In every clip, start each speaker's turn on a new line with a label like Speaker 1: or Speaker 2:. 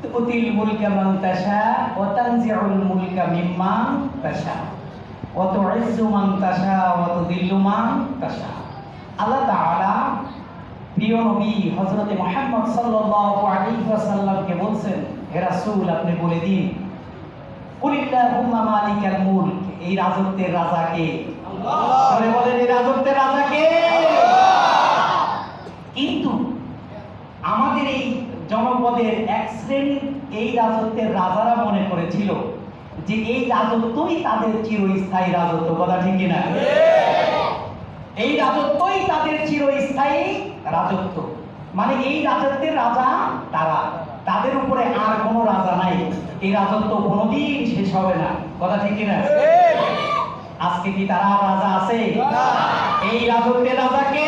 Speaker 1: তুতিল মুলকা মান তাশা ওয়া তানজিউল মুলকা মিম্মান তাশা ওয়া তুইজ্জু মান তাশা ওয়া তুদিল্লু মান তাশা। আল্লাহ তাআলা প্রিয় নবী হযরত মুহাম্মদ সাল্লাল্লাহু আলাইহি ওয়াসাল্লামকে বলছেন, হে রাসূল আপনি বলে দিন, কুলিল্লাহুম্মা মালিকাল মুলক, এই রাজত্বের রাজা কে? আল্লাহ। বলে বলেন এই রাজত্বের রাজা কে? কিন্তু আমাদের এই জনপদের এক শ্রেণীর এই রাজত্বের রাজারা মনে করেছিল যে এই রাজত্বই তাদের চিরস্থায়ী রাজত্ব। কথা ঠিক কিনা? এই রাজত্বই তাদের চিরস্থায়ী রাজত্ব, মানে এই রাজত্বের রাজা তারা, তাদের উপরে আর কোনো রাজা নাই, এই রাজত্ব কোনোদিন শেষ হবে না। কথা ঠিক কিনা? আজকে কি তারা রাজা আছে? এই রাজত্বের রাজা কে?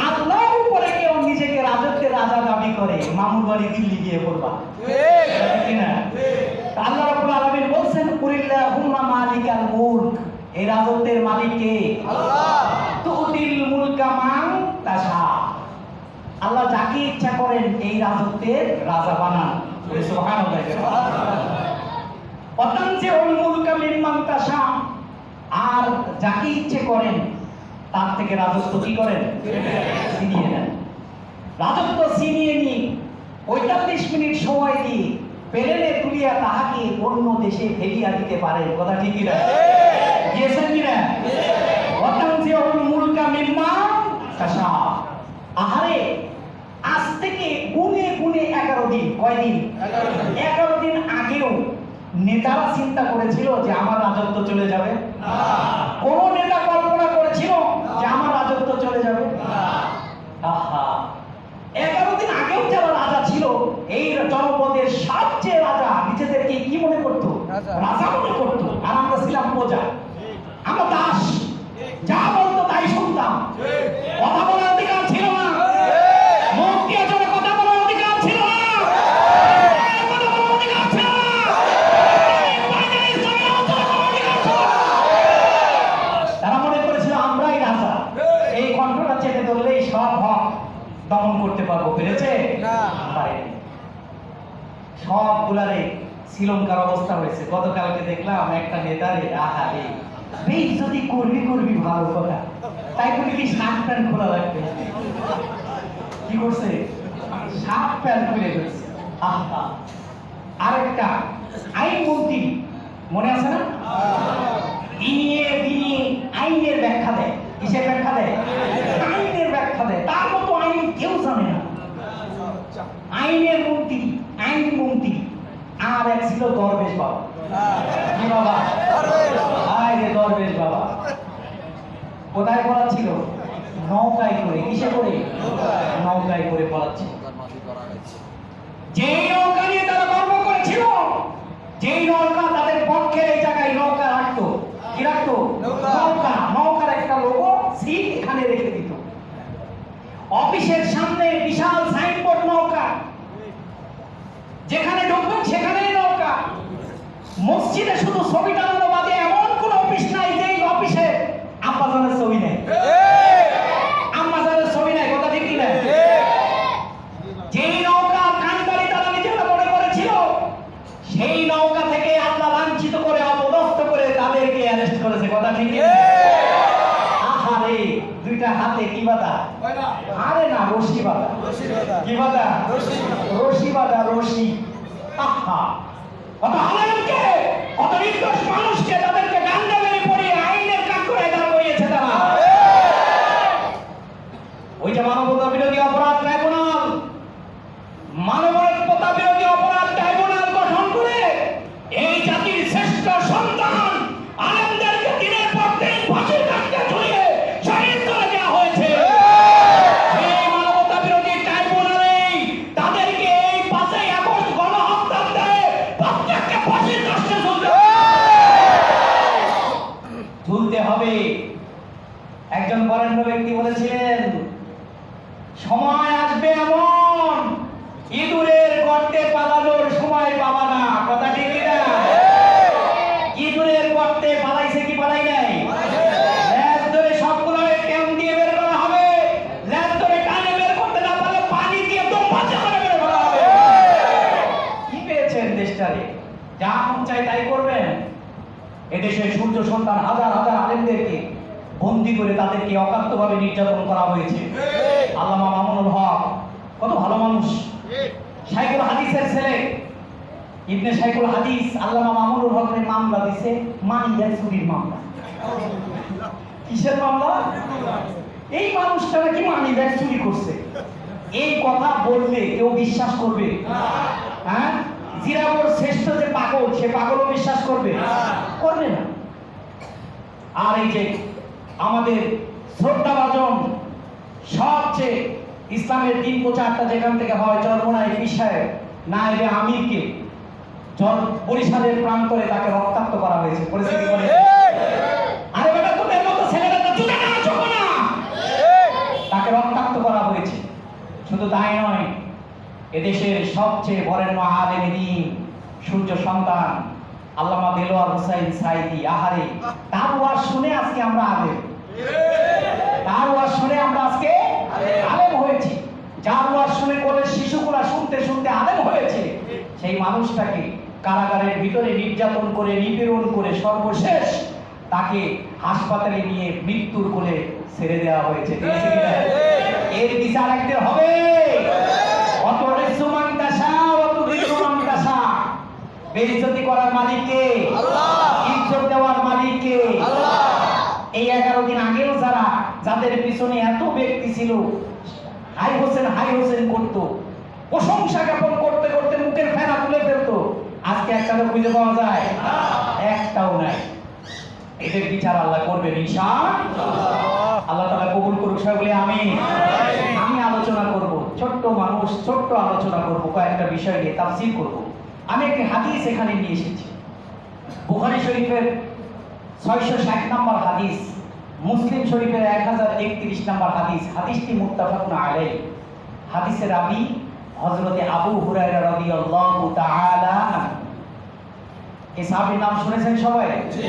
Speaker 1: আল্লাহর উপরে কেউ নিজেকে রাজত্বের রাজা দাবি করে, মামুর বাড়ি দিল্লি গিয়ে পড়বা। ঠিক কিনা? আল্লাহ রাব্বুল আলামিন বলছেন, কুলিল্লাহুম্মা মালিকাল মুলক, এই রাজত্বের মালিক কে? আল্লাহ। তুতিল মুলকা মান তাশা, আল্লাহ যাকে ইচ্ছা করেন এই রাজত্বের রাজা বানান। সুবহানাল্লাহ। ওয়া তানজিউল মুলকা মিম্মান তাশা, আর যাকে ইচ্ছে করেন তার থেকে রাজত্ব কি করেন? ছিনিয়ে নেন। রাজত্ব ছিনিয়ে নিয়ে ৪৫ মিনিট সময় দিয়ে প্লেনে তুলিয়া তাহাকে অন্য দেশে ফেলিয়া দিতে পারে। কথা ঠিক কিনা? দিয়েছেন কিনা? ওয়াতানজিউল মুলকা মিম্মান তাশা, আহারে আজ থেকে গুনে গুনে 11 দিন, কয়দিন? 11 দিন আগেও নেতারা চিন্তা করেছিল যে আমার রাজত্ব চলে যাবে? না। কোন নেতা কল্পনা করেছিল যে আমার রাজত্ব চলে যাবে? না। আহা, 11 দিন আগেও যারা রাজা ছিল, এই জনপদের সবচেয়ে রাজা নিজেদেরকে কি মনে করত? রাজা মনে করত। আর আমরা ছিলাম প্রজা, আমরা দাস, যা বলতো তাই শুনতাম। কথা বলার অধিকার ছিল না, মুখ দিয়ে জোরে কথা বলার অধিকার ছিল না, কথা বলার অধিকার ছিল না, তারা মনে করেছিল আমরাই রাজা, এই কণ্ঠটা চেপে ধরলেই সব হক দমন করতে পারবো। পেরেছে? না, পারেনি। সবগুলারে শ্রীলঙ্কার অবস্থা হয়েছে। গতকালকে দেখলাম একটা নেতারে, আহারে বেশ যদি করবি করবি ভালো কথা, তাই বলে কি শার্ট প্যান্ট খোলা রাখবে? কি করছে? শার্ট প্যান্ট খুলে ফেলছে। আহা, আরেকটা আইনমন্ত্রী মনে আছে না? দিনে দিনে আইনের ব্যাখ্যা দেয়। কিসের ব্যাখ্যা দেয়? আইনের ব্যাখ্যা দেয়। তার মতো আইন কেউ জানে না। আইনের মন্ত্রী, আইনমন্ত্রী। আর এক ছিল দরবেশ বাবা। কি বাবা? আরে দরবেশ বাবা। কোথায় পড়াচ্ছিল? নৌকায় করে। কিসে করে? নৌকায় করে পড়াচ্ছিল। যেই নৌকা নিয়ে তারা গর্ব করেছিল, যেই নৌকা তাদের পক্ষে এই জায়গায় নৌকা রাখতো, কি রাখতো? নৌকা। নৌকার একটা লোগো সিট এখানে রেখে দিত। অফিসের সামনে বিশাল সাইনবোর্ড নৌকা, যেখানে ঢুকবেন সেখানেই নৌকা। মসজিদে শুধু ছবি টাঙানো বাদে এমন কোন অফিস নাই যে অফিসে আম্মাজানের ছবি নেই। আম্মাজানের ছবি নাই। কথা ঠিক কি না? যেই নৌকা কানবাড়ি তারা নিজেরা মনে করেছিল, সেই নৌকা থেকে আল্লাহ লাঞ্ছিত করে অপদস্থ করে তাদেরকে অ্যারেস্ট করেছে। কথা ঠিক কি? আহারে, দুইটা হাতে কি বাঁধা? আরে না, রশি বাঁধা। কি বাঁধা? রশি বাঁধা, রশি। আহা, কত আলেমকে, কত নির্দোষ মানুষকে তাদেরকে ডান্ডা মেরে পড়িয়ে আইনের কাঠগড়ায় দাঁড় করিয়েছে তারা। ওই যে মানবতা বিরোধী অপরাধ ট্রাইব্যুনাল, মানবতা বিরোধী অপরাধ ট্রাইব্যুনাল গঠন করে এই জাতির শ্রেষ্ঠ সন্তান আলেমদেরকে দিনের পর দিন ফাঁসির কাঠে ঝুলিয়ে শহীদ করে দেওয়া হয়েছে। এই মানবতা বিরোধী ট্রাইব্যুনালেই তাদেরকে এই 5ই আগস্ট গণহত্যাকাণ্ডে প্রত্যেককে ফাঁসির কাঠে ঝুলতে হবে। একজন বরেণ্য ব্যক্তি বলেছিলেন, চায় তাই করবেন? এদেশে সূর্য সন্তান হাজার হাজার আলেমদেরকে বন্দী করে তাদেরকে অকাত্যভাবে নির্যাতন করা হয়েছে। আল্লামা মামুনুল হক কত ভালো মানুষ, শাইখুল হাদিসের ছেলে, ইবনে শাইখুল হাদিস আল্লামা মামুনুল হকের মামলা দিছে মানি ব্যাগ চুরির মামলা। কিসের মামলা? এই মানুষটা নাকি মানি ব্যাগ চুরি করছে। এই কথা বললে কেউ বিশ্বাস করবে? হ্যাঁ, জিরাবর শ্রেষ্ঠ যে পাগল, সে পাগলও বিশ্বাস করবে? করবে না। আর এই যে আমাদের শ্রদ্ধাভাজন সবচেয়ে ইসলামের দিন প্রচারটা যেখান থেকে হয়, চরমোনাই বিষয়ে নায়েবে আমিরকে বরিশালের প্রান্তরে তাকে রক্তাক্ত করা হয়েছে। পরিস্থিতি বলে আরে বেটা তোদের মতো ছেলেরা তো চুলা না চোখ না, তাকে রক্তাক্ত করা হয়েছে। শুধু তাই নয়, এদেশের সবচেয়ে বরেণ্য আলেম দ্বীন, সূর্য সন্তান আল্লামা দেলোয়ার হোসাইন সাইদি, আহারে তার ওয়াজ শুনে আজকে আমরা আলেম, তার ওয়াজ শুনে আমরা আজকে আলেম হয়েছি। যার ওয়াজ শুনে কোলের শিশুগুলা শুনতে শুনতে আলেম হয়েছে, সেই মানুষটাকে কারাগারের ভিতরে নির্যাতন করে নিপীড়ন করে সর্বশেষ তাকে হাসপাতালে নিয়ে মৃত্যুর কোলে ছেড়ে দেওয়া হয়েছে। এর বিচার একদিন হবে। অত রেসুমান দাসা, অত রেসুমান দাসা। বেইজ্জতি করার মালিক কে? আল্লাহ। ইজ্জত দেওয়ার মালিক কে? আল্লাহ। এই 11 দিন আগেও যাদের পিছনে এত ব্যক্তি ছিল, হাই হোসেন করতো, প্রশংসা জ্ঞাপন করতে করতে মুখের ফেনা তুলে ফেলতো, আজকে একটাও খুঁজে পাওয়া যায়? একটাও নাই। এদের বিচার আল্লাহ করবেন ইনশাআল্লাহ। আল্লাহ তাআলা কবুল করুক সবাই বলে আমিন। আমি আলোচনা করব, ছোট্ট মানুষ, ছোট্ট আলোচনা করব, কয়েকটা বিষয় নিয়ে তাফসীর করব। আমি একটি হাদিস এখানে নিয়ে এসেছি, বুখারী শরীফের 660 নম্বর হাদিস, মুসলিম শরীফের 1031 নম্বর হাদিস। হাদিসটি মুত্তাফাকুন আলাইহি। হাদিসের রাবী হযরত আবু হুরায়রা রাদিয়াল্লাহু তাআলা আনহু। এই সাহাবীর নাম শুনেছেন সবাই? জি।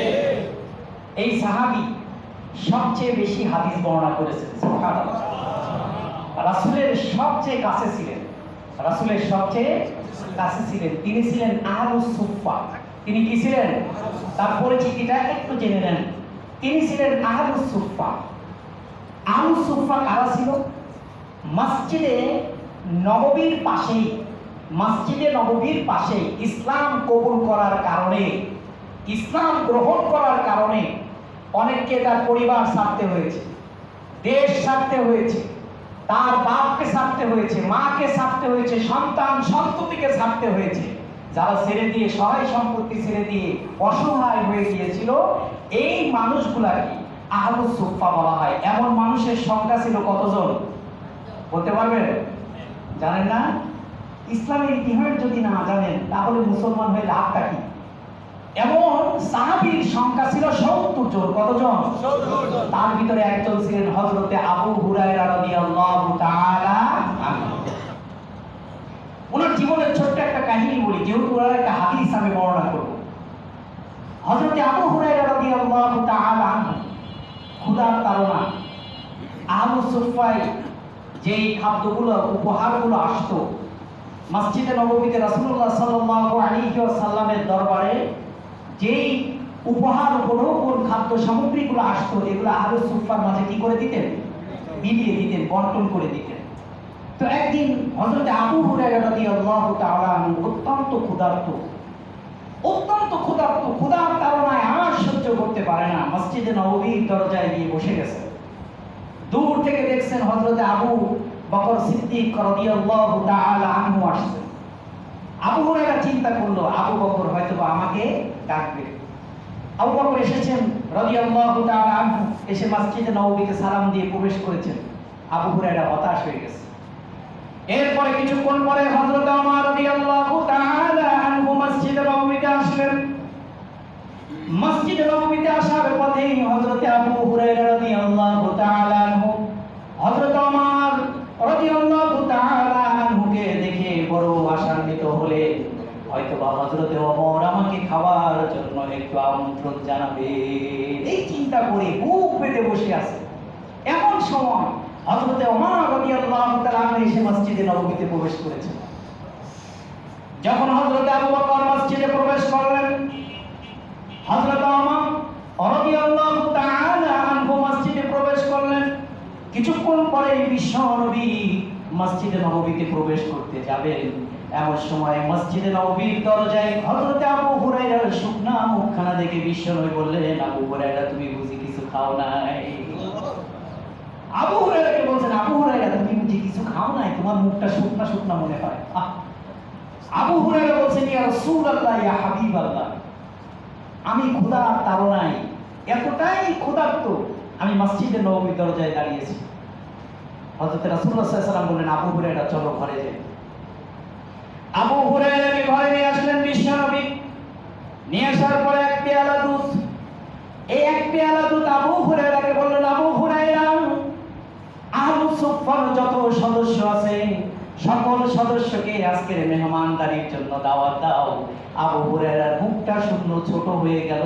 Speaker 1: এই সাহাবী সবচেয়ে বেশি হাদিস বর্ণনা করেছেন। সুবহানাল্লাহ। রাসূলের সবচেয়ে কাছে ছিলেন, রাসূলের সবচেয়ে কাছে ছিলেন। তিনি ছিলেন আহলুস সুফফা। তিনি কি ছিলেন? তার পরিচিতিটা একটু জেনে নেন। তিনি ছিলেন আহলুস সুফফা। আহলুস সুফফা কারা ছিল? মসজিদে নববীর পাশেই, মসজিদে নববীর পাশেই ইসলাম কবুল করার কারণে, ইসলাম গ্রহণ করার কারণে অনেককে তার পরিবার ছাড়তে হয়েছে, দেশ ছাড়তে হয়েছে, তার বাপকে ছাড়তে হয়েছে, মাকে ছাড়তে হয়েছে, সন্তান সন্ততিকে ছাড়তে হয়েছে। যারা ছেড়ে দিয়ে, সহায় সম্পত্তি ছেড়ে দিয়ে অসহায় হয়ে গিয়েছিল, এই মানুষগুলাকে আহলুস সুফফা বলা হয়। এমন মানুষের সংখ্যা ছিল কতজন বলতে পারবেন? জানেন না? ইসলামের ইতিহাস যদি না জানেন তাহলে মুসলমান হয়ে লাভটা কি? এমন সাহাবীর সংখ্যা ছিল 70 জন। কতজন? 70 জন। তার ভিতরে একজন ছিলেন হযরতে আবু হুরায়রা রাদিয়াল্লাহু তাআলা আনহু। ওনার জীবনের ছোট্ট একটা কাহিনী বলি, যেহেতু ওনার একটা হাদিস আমি বর্ণনা করব। হযরতে আবু হুরায়রা রাদিয়াল্লাহু তাআলা আনহু ক্ষুধার তাড়না, আহলুস সুফফায় যেই খাদ্যগুলো, উপহারগুলো আসতো মসজিদে নববীতে রাসূলুল্লাহ সাল্লাল্লাহু আলাইহি ওয়াসাল্লামের দরবারে, যেই উপহার উপঢৌকন খাদ্য সামগ্রীগুলো আসতো, এগুলো আহলুস সুফফার মাঝে কি করে দিতেন? বিলিয়ে দিতেন, বন্টন করে দিতেন। তো একদিন হযরত আবু হুরায়রা রাদিয়াল্লাহু তাআলা অত্যন্ত ক্ষুধার্ত, ক্ষুধার তাড়নায় আর সহ্য করতে পারে না, মসজিদে নববীর দরজায় গিয়ে বসে গেছে। দূর থেকে দেখছেন হযরত আবু বকর সিদ্দিক রাদিয়াল্লাহু তাআলা আনহু আসছেন। আবু হুরায়রা চিন্তা করলো আবু বকর হয়তো আমাকে ডাকবে। আবু বকর এসেছেন রাদিয়াল্লাহু তাআলা আনহু, এসে মসজিদে নববীতে সালাম দিয়ে প্রবেশ করেছেন। আবু হুরায়রা হতাশ হয়ে গেছে। এরপরে কিছুক্ষণ পরে হযরত ওমর রাদিয়াল্লাহু তাআলা আনহু মসজিদে নববীতে আসলেন। মসজিদে নববীতে আসার পথেই হযরত আবু হুরায়রা রাদিয়াল্লাহু তাআলা আনহু হযরত ওমর রাদিয়াল্লাহু তাআলা আনহুকে দেখে বড় আশান্বিত হলেন, হয়তোবা হযরত ওমর আমাকে খাওয়ার জন্য একটু আমন্ত্রণ জানাবে। এই চিন্তা করে বুক পেতে বসে আছে। এমন সময় হযরত ওমর রাদিয়াল্লাহু তাআলা এসে মসজিদে নববীতে প্রবেশ করেছেন। যখন হযরত আবু বকর মসজিদে প্রবেশ করলেন। হযরত ওমর রাদিয়াল্লাহু তাআলা আনহু মসজিদে প্রবেশ করলেন। কিছুক্ষণ পরে বিশ্বনবী মসজিদে নববীতে প্রবেশ করতে যাবেন। এমন সময় মসজিদে নববীর দরজায় হযরত আবু হুরায়রার শুকনা মুখখানা দেখে বিশ্বনবী বললেন, আবু হুরায়রা তুমি বুঝি কিছু খাও নাই? আবু হুরায়রাকে বলছেন, আবু হুরায়রা তুমি বুঝি কিছু খাও নাই? তোমার মুখটা শুকনা শুকনা মনে হয়। আবু হুরায়রা বলছেন, ইয়া রাসূলুল্লাহ, ইয়া হাবিবাল্লাহ, আমি ক্ষুধার তাড়নায় এতটাই ক্ষুধার্ত আমি মসজিদে নববীর দরজায় দাঁড়িয়েছি। হযরত রাসূলুল্লাহ সাল্লাল্লাহু আলাইহি ওয়াসাল্লাম বললেন, আবু হুরায়রা চলো ঘরে যাই। আবু হুরায়রাকে ঘরে নিয়ে আসলেন বিশ্বনবী। নিয়ে আসার পরে এক পেয়ালা দুধ, এই এক পেয়ালা দুধ আবু হুরায়রাকে বললেন, আবু হুরায়রা, আহলুস সুফফার যত সদস্য আছে সকল সদস্যকে আজকের মেহমানদারির জন্য দাওয়াত দাও। আবু হুরায়রার মুখটা শূন্য ছোট হয়ে গেল।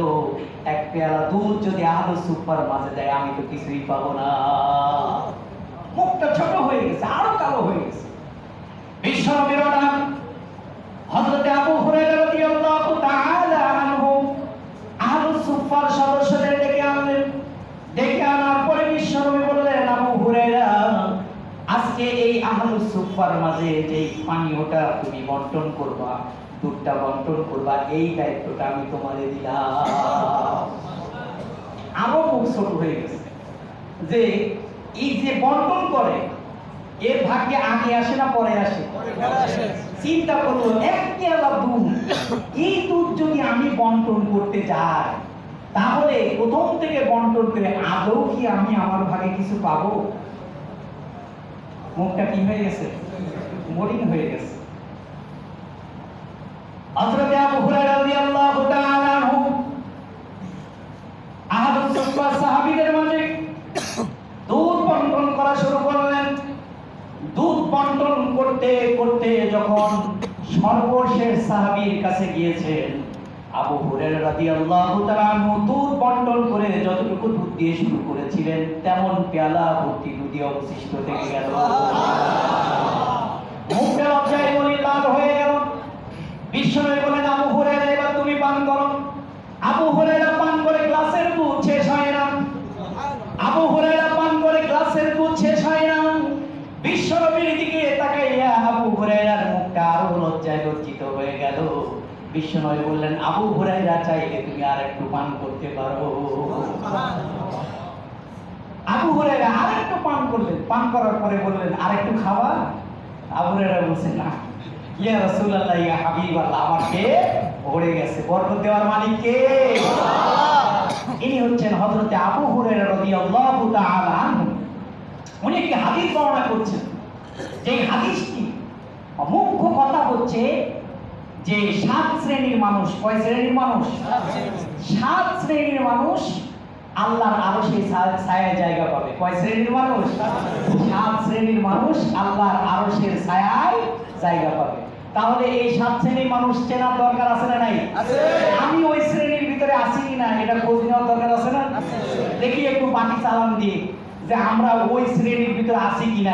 Speaker 1: এক পেয়ালা দুধ যদি আহলুস সুফফার মাঝে দেয় আমি তো কিছুই পাবো না। মুখটা ছোট হয়ে গেছে, আরো কালো হয়ে গেছে। বিশ্বনবীর নাম হযরত আবু হুরায়রা রাদিয়াল্লাহু তাআলা আনহু আহলুস সুফফার সদস্যদের ডেকে আনলেন। ডেকে আনার পরে বিশ্বনবী বললেন, আবু হুরায়রা, আজকে এই আহলুস সুফফার মাঝে যে পানীয়টা তুমি বন্টন করবা, দুধটা বন্টন করবা, এই দায়িত্বটা আমি তোমারে দিলাম। আরো মুখ ছোট হয়ে গেছে যে এই যে বন্টন করে এর ভাগ্যে আগে আসে না পরে আসে? চিন্তা করলো, এক পেয়ালা দুধ, এই দুধ যদি আমি বন্টন করতে যাই তাহলে প্রথম থেকে বন্টন করে আদৌ কি আমি আমার ভাগে কিছু পাবো? মুখটা কি হয়ে গেছে? মলিন হয়ে গেছে। হযরত আবু হুরায়রা রাদিয়াল্লাহু তাআলা আনহু আহলুস সুফফা সাহাবীদের মাঝে দুধ বন্টন করা শুরু করলেন। দুধ বন্টন করতে করতে যখন সর্বশেষ সাহাবীর কাছে গিয়েছেন, আবু হুরায়রা রাদিয়াল্লাহু তাআলা আনহু দুধ বন্টন করে যতটুকু দুধ দিয়ে শুরু করেছিলেন তেমন পেয়ালা ভর্তি দুধই অবশিষ্ট থেকে গেল। মুখটা লজ্জায় বলি লাল হয়ে গেল। বিশ্বনবী বলেন, আবু হুরায়রা এবার তুমি পান করো। আবু হুরায়রা পান করে গ্লাসের দুধ শেষ হয় না। আবু হুরায়রা পান করে গ্লাসের দুধ শেষ হয় না। বিশ্বনবীর দিকে তাকাইয়া আবু হুরায়রার মুখটা আরো লজ্জায় লজ্জিত হয়ে গেল। বিশ্বনবী বললেন, আবু হুরায়রা চাইলে তুমি আর একটু পান করতে পারো। আবু হুরায়রা আরেকটু পান করলেন। পান করার পরে বললেন, আরেকটু খাওয়া? আবু হুরায়রা বলছেন, না। ইয়া রাসূলুল্লাহ, ইয়া হাবিবাল্লাহ, আমার পেট ভরে গেছে। বরকত দেওয়ার মালিক কে? ইনি হচ্ছেন হযরত আবু হুরায়রা রাদিয়াল্লাহু তাআলা আনহু। উনি একটি হাদিস বর্ণনা করছেন। যে হাদিসটি মুখ্য কথা হচ্ছে যে 7 শ্রেণীর মানুষ, কয় শ্রেণীর মানুষ? 7 শ্রেণীর মানুষ আল্লাহর আরশের ছায়ায় জায়গা পাবে। কয় শ্রেণীর মানুষ? 7 শ্রেণীর মানুষ আল্লাহর আরশের ছায়ায় জায়গা পাবে। তাহলে এই 7 শ্রেণীর মানুষ চেনার দরকার আছে না নাই? আছে। আমি ওই শ্রেণীর ভিতরে আছি কিনা এটা খোঁজ নেওয়ার দরকার আছে না? দেখি একটু বাকি চালান দিয়ে যে আমরা ওই শ্রেণীর ভিতরে আছি কিনা।